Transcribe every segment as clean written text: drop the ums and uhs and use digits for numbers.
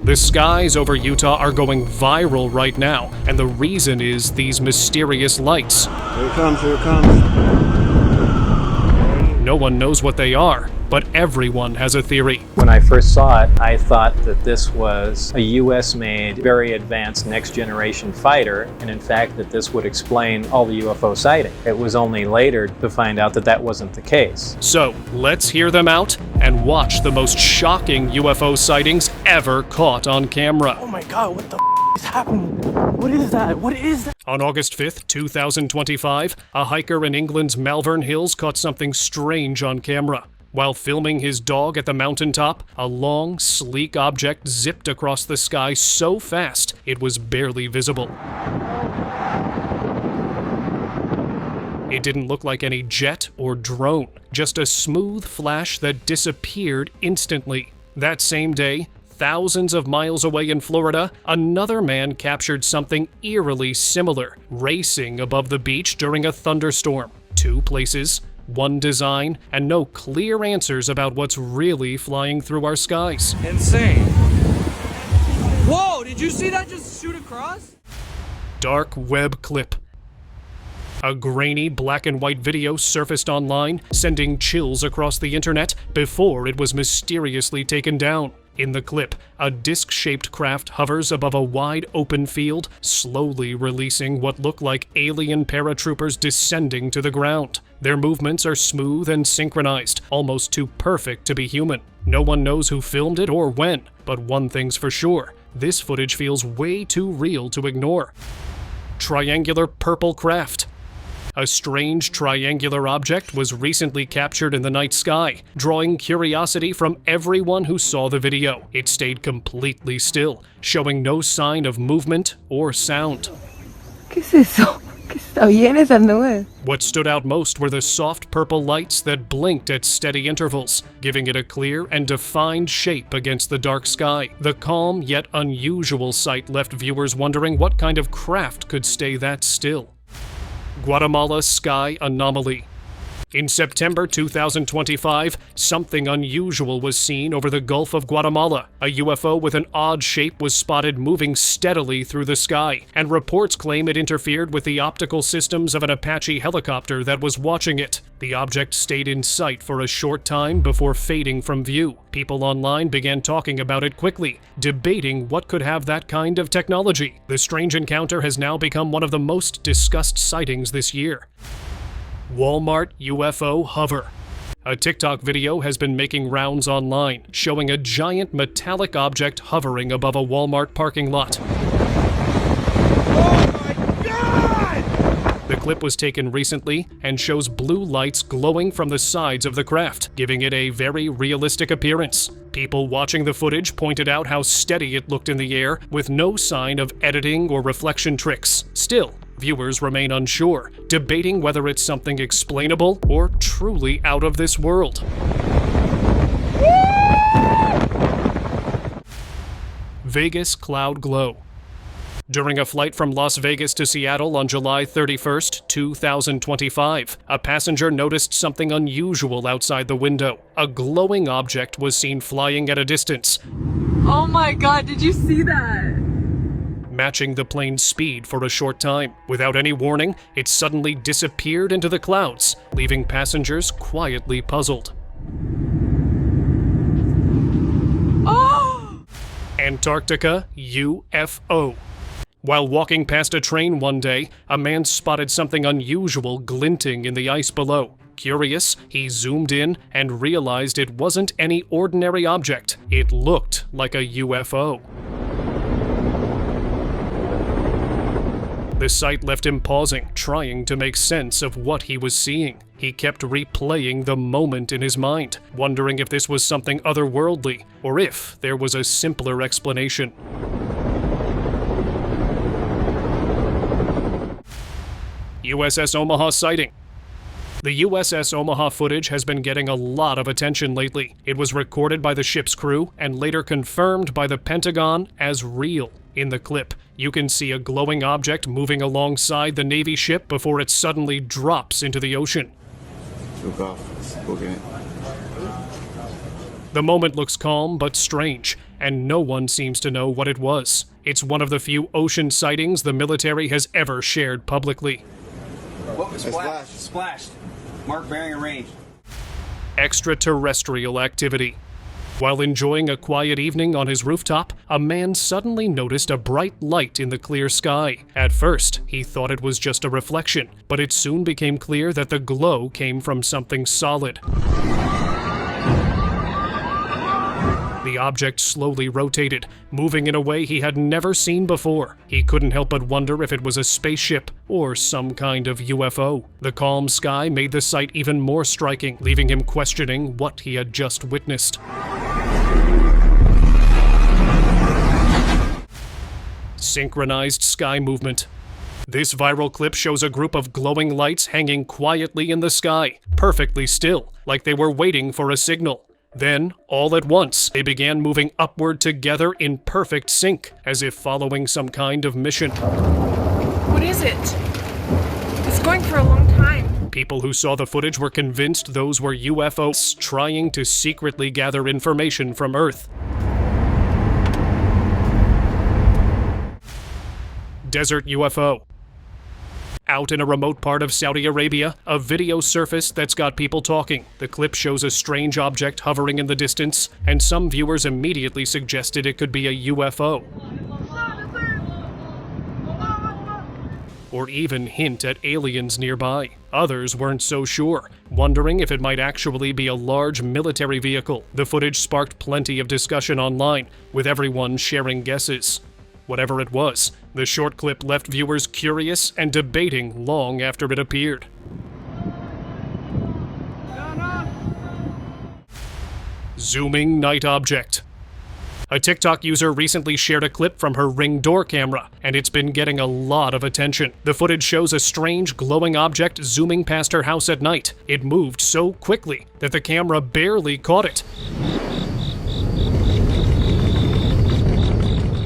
The skies over Utah are going viral right now, and the reason is these mysterious lights. Here it comes, here it comes. No one knows what they are, but everyone has a theory. When I first saw it, I thought that this was a US-made, very advanced next-generation fighter, and in fact that this would explain all the UFO sightings. It was only later to find out that that wasn't the case. So, let's hear them out and watch the most shocking UFO sightings ever caught on camera. Oh my god, what the is happening? What is that? What is that? On August 5th, 2025, a hiker in England's Malvern Hills caught something strange on camera. While filming his dog at the mountaintop, a long, sleek object zipped across the sky so fast it was barely visible. It didn't look like any jet or drone, just a smooth flash that disappeared instantly. That same day, thousands of miles away in Florida, another man captured something eerily similar, racing above the beach during a thunderstorm. Two places, one design, and no clear answers about what's really flying through our skies. Insane. Whoa, did you see that just shoot across? Dark web clip. A grainy black and white video surfaced online, sending chills across the internet before it was mysteriously taken down. In the clip, a disc-shaped craft hovers above a wide open field, slowly releasing what look like alien paratroopers descending to the ground. Their movements are smooth and synchronized, almost too perfect to be human. No one knows who filmed it or when, but one thing's for sure, this footage feels way too real to ignore. Triangular purple craft. A strange triangular object was recently captured in the night sky, drawing curiosity from everyone who saw the video. It stayed completely still, showing no sign of movement or sound. ¿Qué es eso? ¿Qué está bien esas nubes? What stood out most were the soft purple lights that blinked at steady intervals, giving it a clear and defined shape against the dark sky. The calm yet unusual sight left viewers wondering what kind of craft could stay that still. Guatemala sky anomaly. In September 2025, something unusual was seen over the Gulf of Guatemala. A UFO with an odd shape was spotted moving steadily through the sky, and reports claim it interfered with the optical systems of an Apache helicopter that was watching it. The object stayed in sight for a short time before fading from view. People online began talking about it quickly, debating what could have that kind of technology. The strange encounter has now become one of the most discussed sightings this year. Walmart UFO hover. A TikTok video has been making rounds online, showing a giant metallic object hovering above a Walmart parking lot. Oh my god! The clip was taken recently and shows blue lights glowing from the sides of the craft, giving it a very realistic appearance. People watching the footage pointed out how steady it looked in the air, with no sign of editing or reflection tricks. Still, viewers remain unsure, debating whether it's something explainable or truly out of this world. Vegas cloud glow. During a flight from Las Vegas to Seattle on July 31st, 2025, a passenger noticed something unusual outside the window. A glowing object was seen flying at a distance. Oh my god, did you see that? Matching the plane's speed for a short time. Without any warning, it suddenly disappeared into the clouds, leaving passengers quietly puzzled. Oh! Antarctica UFO. While walking past a train one day, a man spotted something unusual glinting in the ice below. Curious, he zoomed in and realized it wasn't any ordinary object. It looked like a UFO. The sight left him pausing, trying to make sense of what he was seeing. He kept replaying the moment in his mind, wondering if this was something otherworldly, or if there was a simpler explanation. USS Omaha sighting. The USS Omaha footage has been getting a lot of attention lately. It was recorded by the ship's crew and later confirmed by the Pentagon as real. In the clip, you can see a glowing object moving alongside the Navy ship before it suddenly drops into the ocean. Took off. Okay. The moment looks calm but strange. and no one seems to know what it was. It's one of the few ocean sightings the military has ever shared publicly. Whoa, splashed. Mark bearing and range. Extraterrestrial activity. While enjoying a quiet evening on his rooftop, a man suddenly noticed a bright light in the clear sky. At first, he thought it was just a reflection, but it soon became clear that the glow came from something solid. The object slowly rotated, moving in a way he had never seen before. He couldn't help but wonder if it was a spaceship or some kind of UFO. The calm sky made the sight even more striking, leaving him questioning what he had just witnessed. Synchronized sky movement. This viral clip shows a group of glowing lights hanging quietly in the sky, perfectly still, like they were waiting for a signal. Then, all at once, they began moving upward together in perfect sync, as if following some kind of mission. What is it? It's going for a long time. People who saw the footage were convinced those were UFOs trying to secretly gather information from Earth. Desert UFO. Out in a remote part of Saudi Arabia, a video surfaced that's got people talking. The clip shows a strange object hovering in the distance, and some viewers immediately suggested it could be a UFO. Or even hint at aliens nearby. Others weren't so sure, wondering if it might actually be a large military vehicle. The footage sparked plenty of discussion online, with everyone sharing guesses. Whatever it was, the short clip left viewers curious and debating long after it appeared. Zooming night object. A TikTok user recently shared a clip from her Ring door camera, and it's been getting a lot of attention. The footage shows a strange glowing object zooming past her house at night. It moved so quickly that the camera barely caught it.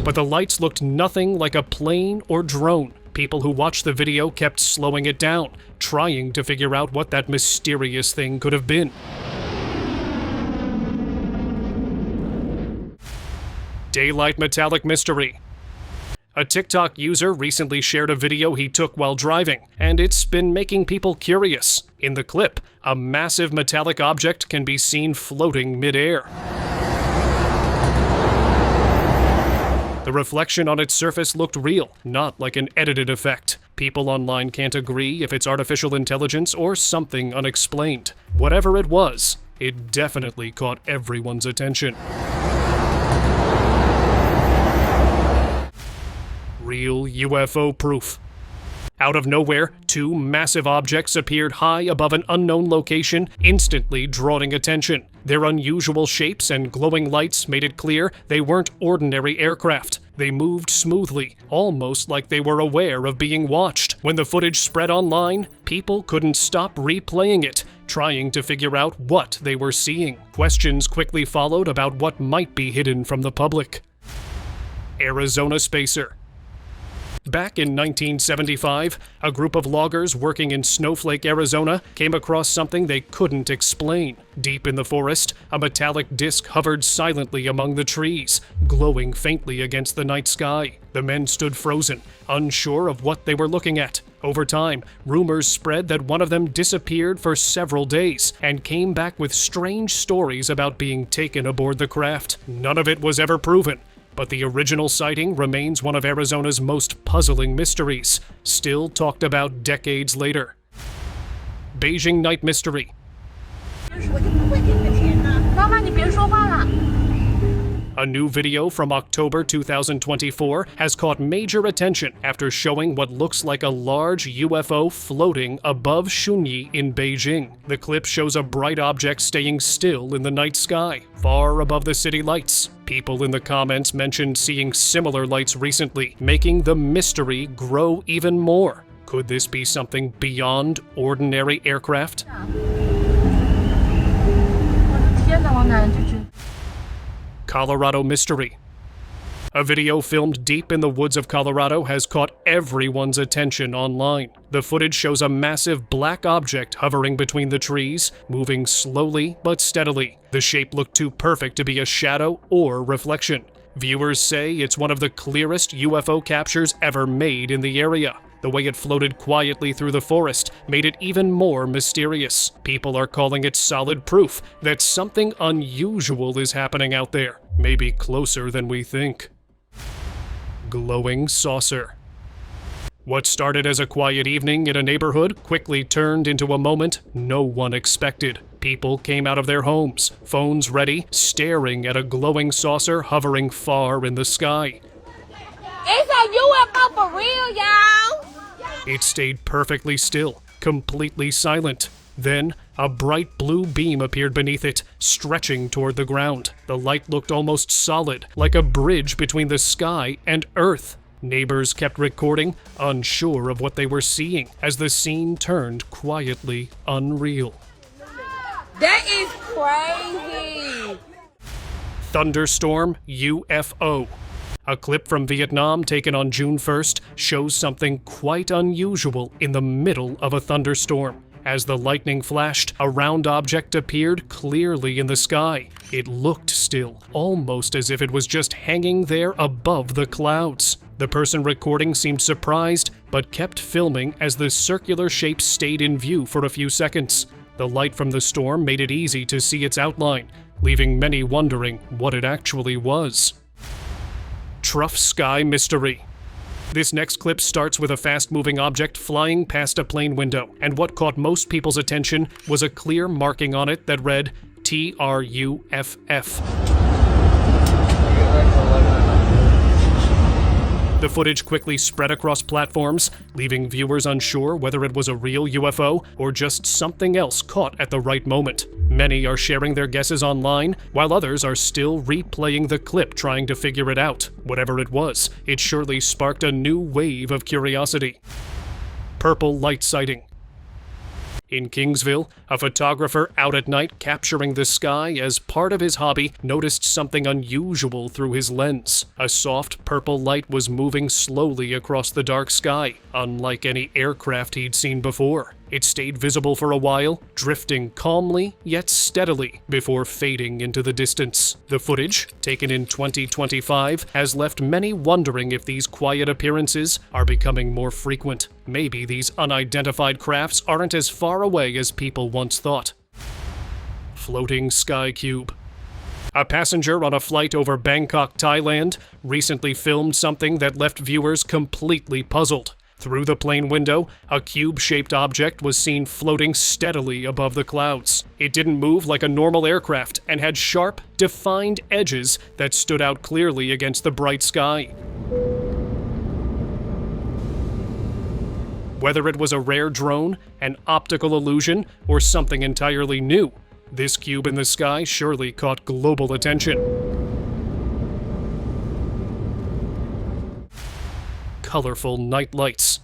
But the lights looked nothing like a plane or drone. People who watched the video kept slowing it down, trying to figure out what that mysterious thing could have been. Daylight metallic mystery. A TikTok user recently shared a video he took while driving, and it's been making people curious. In the clip, a massive metallic object can be seen floating mid-air. The reflection on its surface looked real, not like an edited effect. People online can't agree if it's artificial intelligence or something unexplained. Whatever it was, it definitely caught everyone's attention. Real UFO proof. Out of nowhere, two massive objects appeared high above an unknown location, instantly drawing attention. Their unusual shapes and glowing lights made it clear they weren't ordinary aircraft. They moved smoothly, almost like they were aware of being watched. When the footage spread online, people couldn't stop replaying it, trying to figure out what they were seeing. Questions quickly followed about what might be hidden from the public. Arizona Spacer. Back in 1975, a group of loggers working in Snowflake, Arizona, came across something they couldn't explain. Deep in the forest, a metallic disc hovered silently among the trees, glowing faintly against the night sky. The men stood frozen, unsure of what they were looking at. Over time, rumors spread that one of them disappeared for several days and came back with strange stories about being taken aboard the craft. None of it was ever proven, but the original sighting remains one of Arizona's most puzzling mysteries, still talked about decades later. Beijing night mystery. A new video from October 2024 has caught major attention after showing what looks like a large UFO floating above Shunyi in Beijing. The clip shows a bright object staying still in the night sky, far above the city lights. People in the comments mentioned seeing similar lights recently, making the mystery grow even more. Could this be something beyond ordinary aircraft? Colorado mystery. A video filmed deep in the woods of Colorado has caught everyone's attention online. The footage shows a massive black object hovering between the trees, moving slowly but steadily. The shape looked too perfect to be a shadow or reflection. Viewers say it's one of the clearest UFO captures ever made in the area. The way it floated quietly through the forest made it even more mysterious. People are calling it solid proof that something unusual is happening out there, maybe closer than we think. Glowing saucer. What started as a quiet evening in a neighborhood quickly turned into a moment no one expected. People came out of their homes, phones ready, staring at a glowing saucer hovering far in the sky. It's a UFO for real, y'all! It stayed perfectly still, completely silent. Then, a bright blue beam appeared beneath it, stretching toward the ground. The light looked almost solid, like a bridge between the sky and Earth. Neighbors kept recording, unsure of what they were seeing, as the scene turned quietly unreal. That is crazy! Thunderstorm UFO. A clip from Vietnam taken on June 1st shows something quite unusual in the middle of a thunderstorm. As the lightning flashed, a round object appeared clearly in the sky. It looked still, almost as if it was just hanging there above the clouds. The person recording seemed surprised, but kept filming as the circular shape stayed in view for a few seconds. The light from the storm made it easy to see its outline, leaving many wondering what it actually was. Trough Sky Mystery. This next clip starts with a fast-moving object flying past a plane window, and what caught most people's attention was a clear marking on it that read TRU FF. The footage quickly spread across platforms, leaving viewers unsure whether it was a real UFO or just something else caught at the right moment. Many are sharing their guesses online, while others are still replaying the clip trying to figure it out. Whatever it was, it surely sparked a new wave of curiosity. Purple light sighting. In Kingsville, a photographer out at night capturing the sky as part of his hobby noticed something unusual through his lens. A soft purple light was moving slowly across the dark sky, unlike any aircraft he'd seen before. It stayed visible for a while, drifting calmly yet steadily before fading into the distance. The footage, taken in 2025, has left many wondering if these quiet appearances are becoming more frequent. Maybe these unidentified crafts aren't as far away as people once thought. Floating sky cube. A passenger on a flight over Bangkok, Thailand, recently filmed something that left viewers completely puzzled. Through the plane window, a cube-shaped object was seen floating steadily above the clouds. It didn't move like a normal aircraft and had sharp, defined edges that stood out clearly against the bright sky. Whether it was a rare drone, an optical illusion, or something entirely new, this cube in the sky surely caught global attention. Colorful night lights.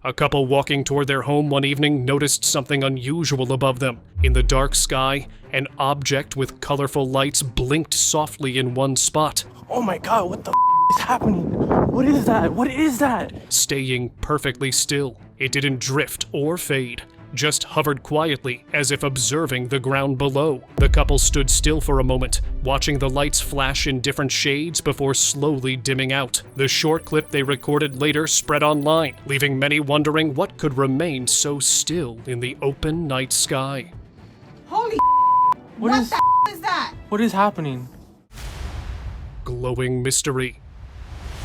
A couple walking toward their home one evening noticed something unusual above them. In the dark sky, an object with colorful lights blinked softly in one spot. Oh my god, what the is happening? What is that? What is that? Staying perfectly still. It didn't drift or fade, just hovered quietly as if observing the ground below. The couple stood still for a moment, watching the lights flash in different shades before slowly dimming out. The short clip they recorded later spread online, leaving many wondering what could remain so still in the open night sky. Holy What is that? What is happening? Glowing mystery.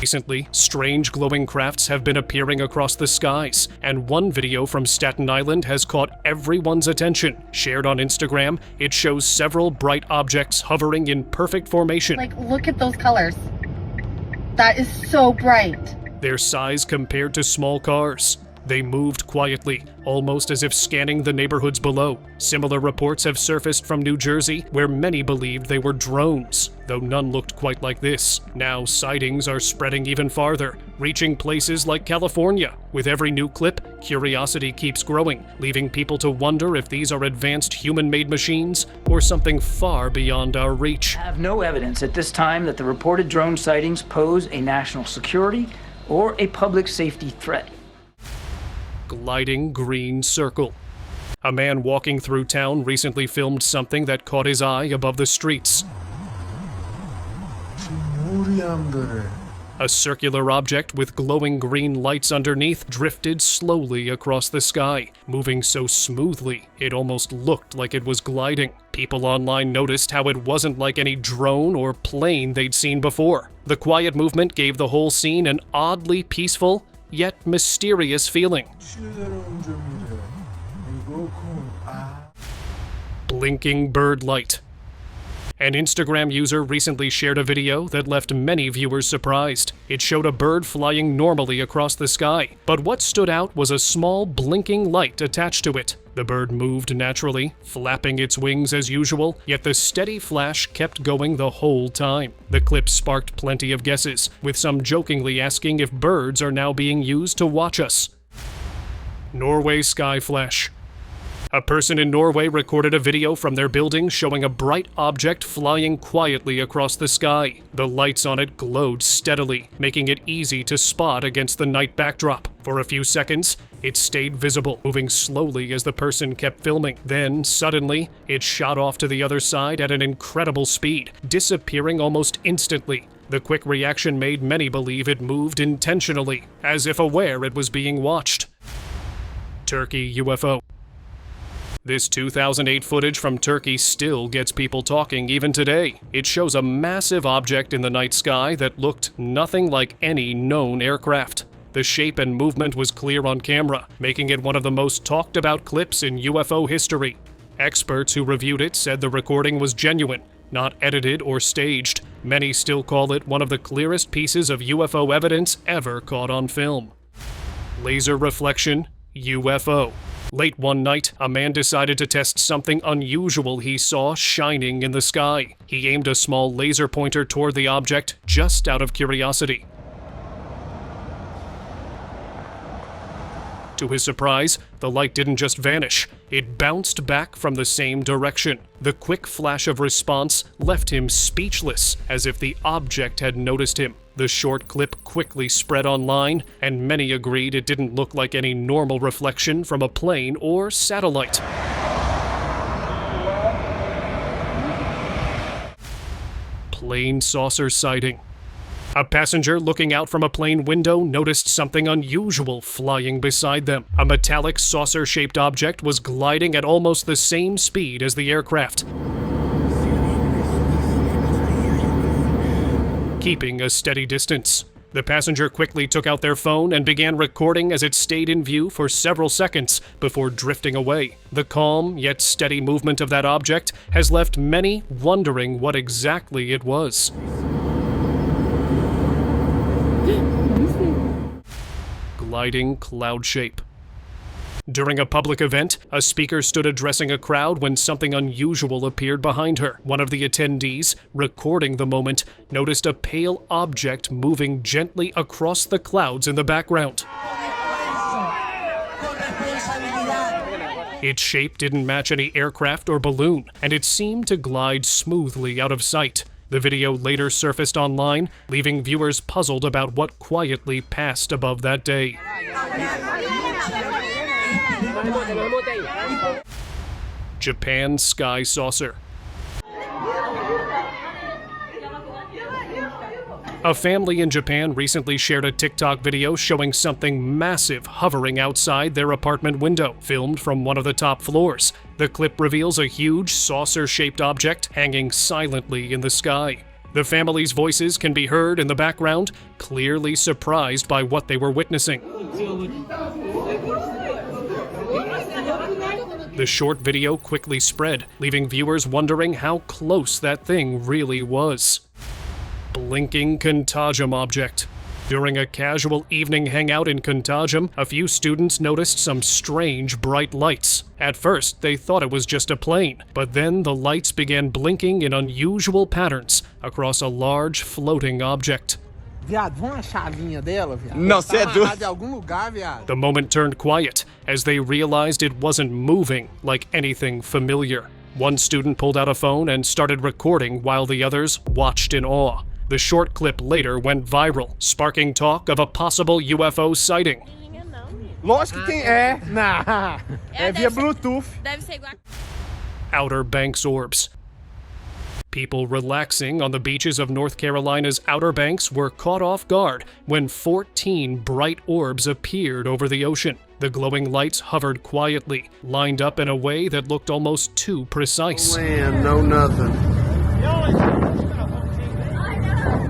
Recently, strange glowing crafts have been appearing across the skies, and one video from Staten Island has caught everyone's attention. Shared on Instagram, it shows several bright objects hovering in perfect formation. Like, look at those colors. That is so bright. Their size compared to small cars. They moved quietly, almost as if scanning the neighborhoods below. Similar reports have surfaced from New Jersey, where many believed they were drones, though none looked quite like this. Now sightings are spreading even farther, reaching places like California. With every new clip, curiosity keeps growing, leaving people to wonder if these are advanced human-made machines or something far beyond our reach. I have no evidence at this time that the reported drone sightings pose a national security or a public safety threat. Gliding green circle. A man walking through town recently filmed something that caught his eye above the streets. A circular object with glowing green lights underneath drifted slowly across the sky, moving so smoothly it almost looked like it was gliding. People online noticed how it wasn't like any drone or plane they'd seen before. The quiet movement gave the whole scene an oddly peaceful, yet mysterious feeling. Blinking bird light. An Instagram user recently shared a video that left many viewers surprised. It showed a bird flying normally across the sky, but what stood out was a small blinking light attached to it. The bird moved naturally, flapping its wings as usual, yet the steady flash kept going the whole time. The clip sparked plenty of guesses, with some jokingly asking if birds are now being used to watch us. Norway sky flash. A person in Norway recorded a video from their building showing a bright object flying quietly across the sky. The lights on it glowed steadily, making it easy to spot against the night backdrop. For a few seconds, it stayed visible, moving slowly as the person kept filming. Then, suddenly, it shot off to the other side at an incredible speed, disappearing almost instantly. The quick reaction made many believe it moved intentionally, as if aware it was being watched. Turkey UFO. This 2008 footage from Turkey still gets people talking even today. It shows a massive object in the night sky that looked nothing like any known aircraft. The shape and movement was clear on camera, making it one of the most talked about clips in UFO history. Experts who reviewed it said the recording was genuine, not edited or staged. Many still call it one of the clearest pieces of UFO evidence ever caught on film. Laser reflection UFO. Late one night, a man decided to test something unusual he saw shining in the sky. He aimed a small laser pointer toward the object just out of curiosity. To his surprise, the light didn't just vanish, it bounced back from the same direction. The quick flash of response left him speechless, as if the object had noticed him. The short clip quickly spread online, and many agreed it didn't look like any normal reflection from a plane or satellite. Plane saucer sighting. A passenger looking out from a plane window noticed something unusual flying beside them. A metallic saucer-shaped object was gliding at almost the same speed as the aircraft, keeping a steady distance. The passenger quickly took out their phone and began recording as it stayed in view for several seconds before drifting away. The calm yet steady movement of that object has left many wondering what exactly it was. Gliding cloud shape. During a public event, a speaker stood addressing a crowd when something unusual appeared behind her. One of the attendees, recording the moment, noticed a pale object moving gently across the clouds in the background. Its shape didn't match any aircraft or balloon, and it seemed to glide smoothly out of sight. The video later surfaced online, leaving viewers puzzled about what quietly passed above that day. Japan sky saucer. A family in Japan recently shared a TikTok video showing something massive hovering outside their apartment window, filmed from one of the top floors. The clip reveals a huge saucer-shaped object hanging silently in the sky. The family's voices can be heard in the background, clearly surprised by what they were witnessing. The short video quickly spread, leaving viewers wondering how close that thing really was. Blinking Contagium object. During a casual evening hangout in Contagium, a few students noticed some strange bright lights. At first, they thought it was just a plane, but then the lights began blinking in unusual patterns across a large floating object. Viado, vamos achar a linha dela, viado. Não, cê é doido. De algum lugar, viado. The moment turned quiet as they realized it wasn't moving like anything familiar. One student pulled out a phone and started recording while the others watched in awe. The short clip later went viral, sparking talk of a possible UFO sighting. Lógico que tem. É via Bluetooth. Deve ser igual. Outer Banks orbs. People relaxing on the beaches of North Carolina's Outer Banks were caught off guard when 14 bright orbs appeared over the ocean. The glowing lights hovered quietly, lined up in a way that looked almost too precise. Man, no nothing.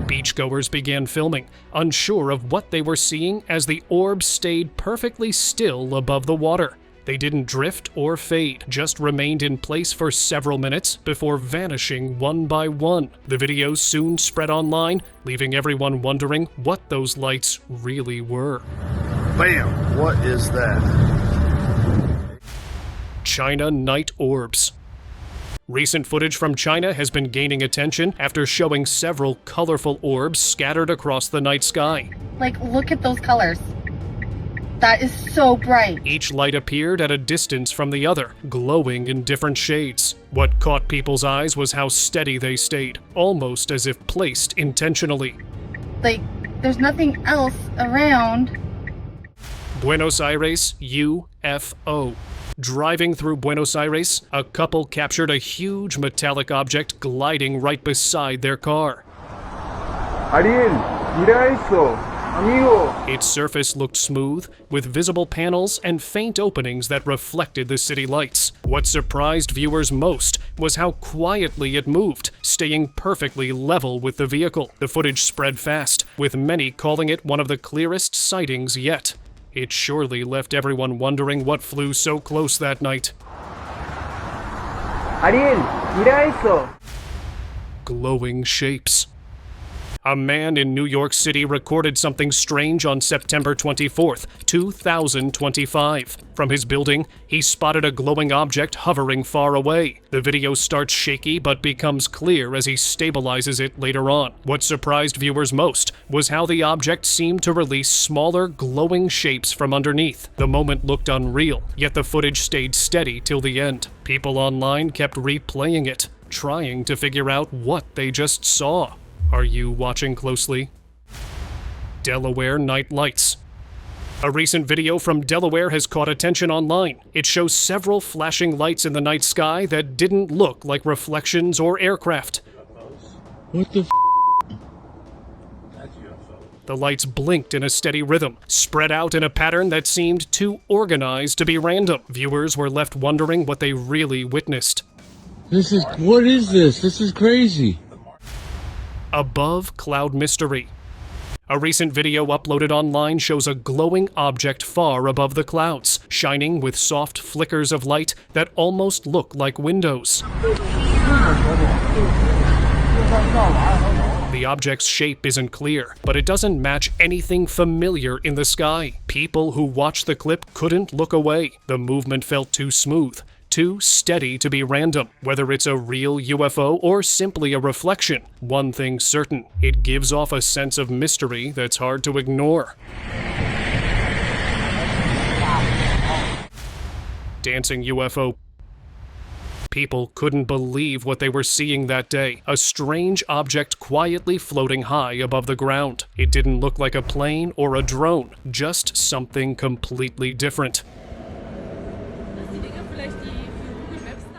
Beachgoers began filming, unsure of what they were seeing as the orbs stayed perfectly still above the water. They didn't drift or fade, just remained in place for several minutes before vanishing one by one. The videos soon spread online, leaving everyone wondering what those lights really were. Bam! What is that? China night orbs. Recent footage from China has been gaining attention after showing several colorful orbs scattered across the night sky. Like, look at those colors. That is so bright. Each light appeared at a distance from the other, glowing in different shades. What caught people's eyes was how steady they stayed, almost as if placed intentionally. Like, there's nothing else around. Buenos Aires UFO. Driving through Buenos Aires, a couple captured a huge metallic object gliding right beside their car. Ariel, mira eso, amigo. Its surface looked smooth, with visible panels and faint openings that reflected the city lights. What surprised viewers most was how quietly it moved, staying perfectly level with the vehicle. The footage spread fast, with many calling it one of the clearest sightings yet. It surely left everyone wondering what flew so close that night. Ariel, mira eso. Glowing shapes. A man in New York City recorded something strange on September 24th, 2025. From his building, he spotted a glowing object hovering far away. The video starts shaky but becomes clear as he stabilizes it later on. What surprised viewers most was how the object seemed to release smaller, glowing shapes from underneath. The moment looked unreal, yet the footage stayed steady till the end. People online kept replaying it, trying to figure out what they just saw. Are you watching closely? Delaware night lights. A recent video from Delaware has caught attention online. It shows several flashing lights in the night sky that didn't look like reflections or aircraft. What the The lights blinked in a steady rhythm, spread out in a pattern that seemed too organized to be random. Viewers were left wondering what they really witnessed. What is this? This is crazy. Above cloud mystery. A recent video uploaded online shows a glowing object far above the clouds, shining with soft flickers of light that almost look like windows. The object's shape isn't clear, but it doesn't match anything familiar in the sky. People who watched the clip couldn't look away. The movement felt too smooth, too steady to be random. Whether it's a real UFO or simply a reflection, one thing's certain: it gives off a sense of mystery that's hard to ignore. Dancing UFO. People couldn't believe what they were seeing that day. A strange object quietly floating high above the ground. It didn't look like a plane or a drone, just something completely different.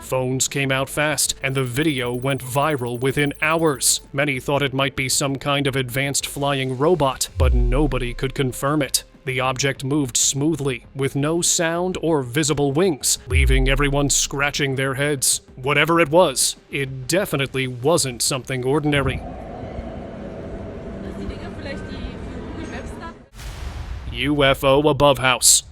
Phones came out fast, and the video went viral within hours. Many thought it might be some kind of advanced flying robot, but nobody could confirm it. The object moved smoothly, with no sound or visible wings, leaving everyone scratching their heads. Whatever it was, it definitely wasn't something ordinary. UFO above house.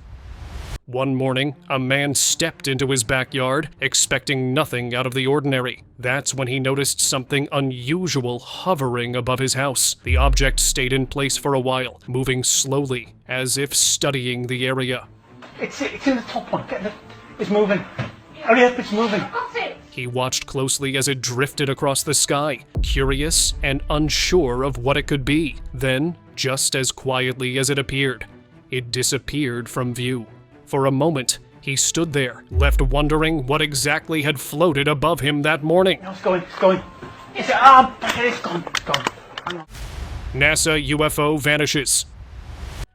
One morning, a man stepped into his backyard, expecting nothing out of the ordinary. That's when he noticed something unusual hovering above his house. The object stayed in place for a while, moving slowly, as if studying the area. It's in the top one. It's moving. Hurry up, it's moving. He watched closely as it drifted across the sky, curious and unsure of what it could be. Then, just as quietly as it appeared, it disappeared from view. For a moment, he stood there, left wondering what exactly had floated above him that morning. No, it's going. It's gone. NASA UFO vanishes.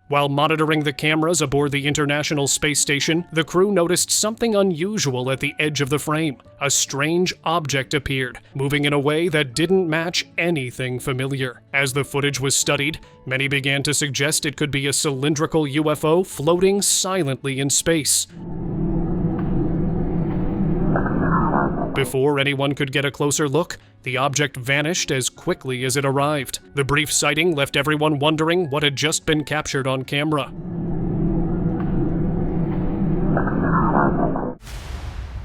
While monitoring the cameras aboard the International Space Station, the crew noticed something unusual at the edge of the frame. A strange object appeared, moving in a way that didn't match anything familiar. As the footage was studied, many began to suggest it could be a cylindrical UFO floating silently in space. Before anyone could get a closer look, the object vanished as quickly as it arrived. The brief sighting left everyone wondering what had just been captured on camera.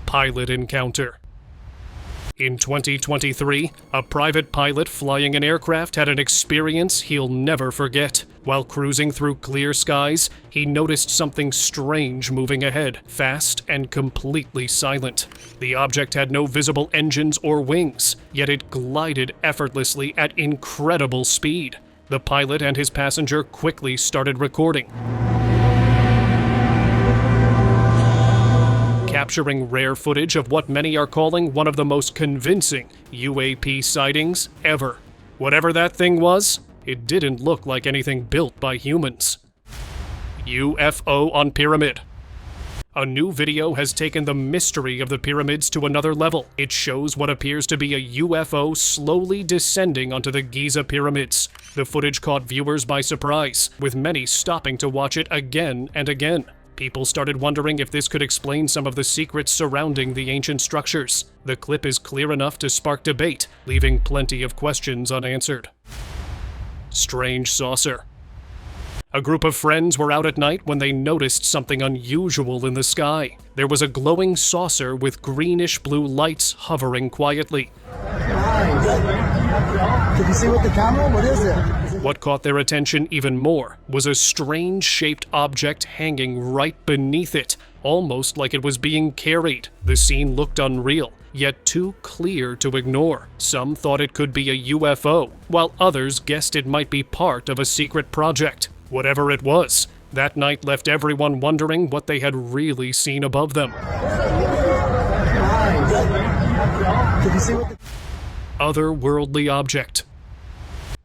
Pilot encounter. In 2023, a private pilot flying an aircraft had an experience he'll never forget. While cruising through clear skies, he noticed something strange moving ahead, fast and completely silent. The object had no visible engines or wings, yet it glided effortlessly at incredible speed. The pilot and his passenger quickly started recording, capturing rare footage of what many are calling one of the most convincing UAP sightings ever. Whatever that thing was, it didn't look like anything built by humans. UFO on pyramid. A new video has taken the mystery of the pyramids to another level. It shows what appears to be a UFO slowly descending onto the Giza pyramids. The footage caught viewers by surprise, with many stopping to watch it again and again. People started wondering if this could explain some of the secrets surrounding the ancient structures. The clip is clear enough to spark debate, leaving plenty of questions unanswered. Strange saucer. A group of friends were out at night when they noticed something unusual in the sky. There was a glowing saucer with greenish-blue lights hovering quietly. Can you see with the camera? What is it? What caught their attention even more was a strange-shaped object hanging right beneath it, almost like it was being carried. The scene looked unreal, yet too clear to ignore. Some thought it could be a UFO, while others guessed it might be part of a secret project. Whatever it was, that night left everyone wondering what they had really seen above them. Otherworldly object.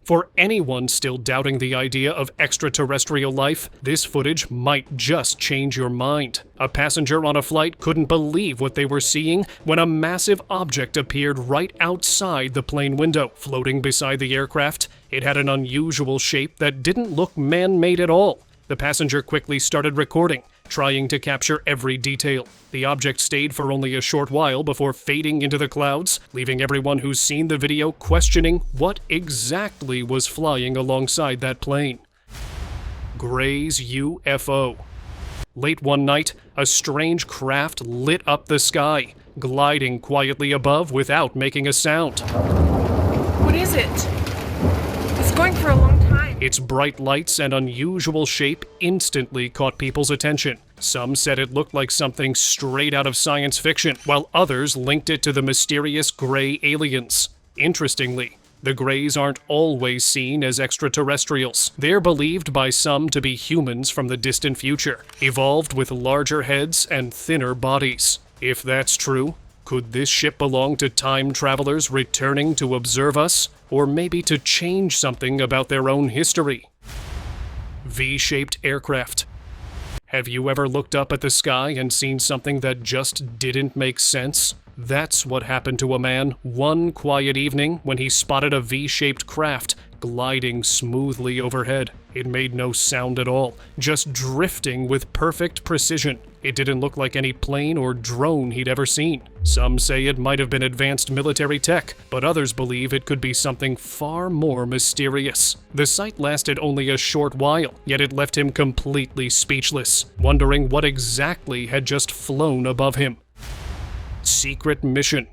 For anyone still doubting the idea of extraterrestrial life, this footage might just change your mind. A passenger on a flight couldn't believe what they were seeing when a massive object appeared right outside the plane window. Floating beside the aircraft, it had an unusual shape that didn't look man-made at all. The passenger quickly started recording, trying to capture every detail. The object stayed for only a short while before fading into the clouds, leaving everyone who's seen the video questioning what exactly was flying alongside that plane. Gray's UFO. Late one night, a strange craft lit up the sky, gliding quietly above without making a sound. What is it? It's going for a long time. Its bright lights and unusual shape instantly caught people's attention. Some said it looked like something straight out of science fiction, while others linked it to the mysterious gray aliens. Interestingly, the Greys aren't always seen as extraterrestrials. They're believed by some to be humans from the distant future, evolved with larger heads and thinner bodies. If that's true, could this ship belong to time travelers returning to observe us, or maybe to change something about their own history? V-shaped aircraft. Have you ever looked up at the sky and seen something that just didn't make sense? That's what happened to a man one quiet evening when he spotted a V-shaped craft gliding smoothly overhead. It made no sound at all, just drifting with perfect precision. It didn't look like any plane or drone he'd ever seen. Some say it might have been advanced military tech, but others believe it could be something far more mysterious. The sight lasted only a short while, yet it left him completely speechless, wondering what exactly had just flown above him. Secret mission.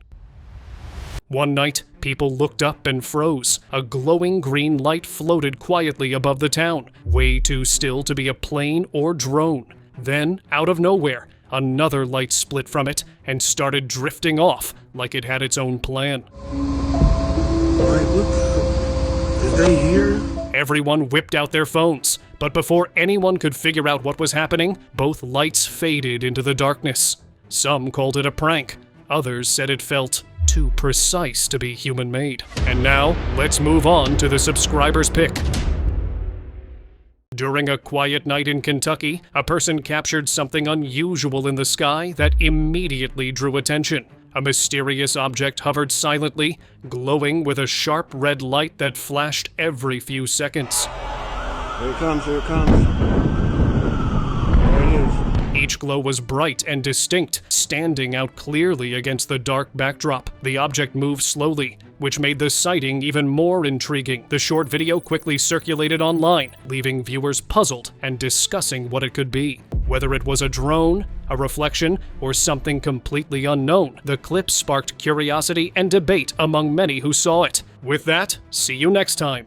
One night, people looked up and froze. A glowing green light floated quietly above the town, way too still to be a plane or drone. Then, out of nowhere, another light split from it and started drifting off like it had its own plan. Is they here? Everyone whipped out their phones, but before anyone could figure out what was happening, both lights faded into the darkness. Some called it a prank. Others said it felt too precise to be human-made. And now, let's move on to the subscriber's pick. During a quiet night in Kentucky, a person captured something unusual in the sky that immediately drew attention. A mysterious object hovered silently, glowing with a sharp red light that flashed every few seconds. Here it comes, here it comes. There it is. Each glow was bright and distinct, standing out clearly against the dark backdrop. The object moved slowly, which made the sighting even more intriguing. The short video quickly circulated online, leaving viewers puzzled and discussing what it could be. Whether it was a drone, a reflection, or something completely unknown, the clip sparked curiosity and debate among many who saw it. With that, see you next time.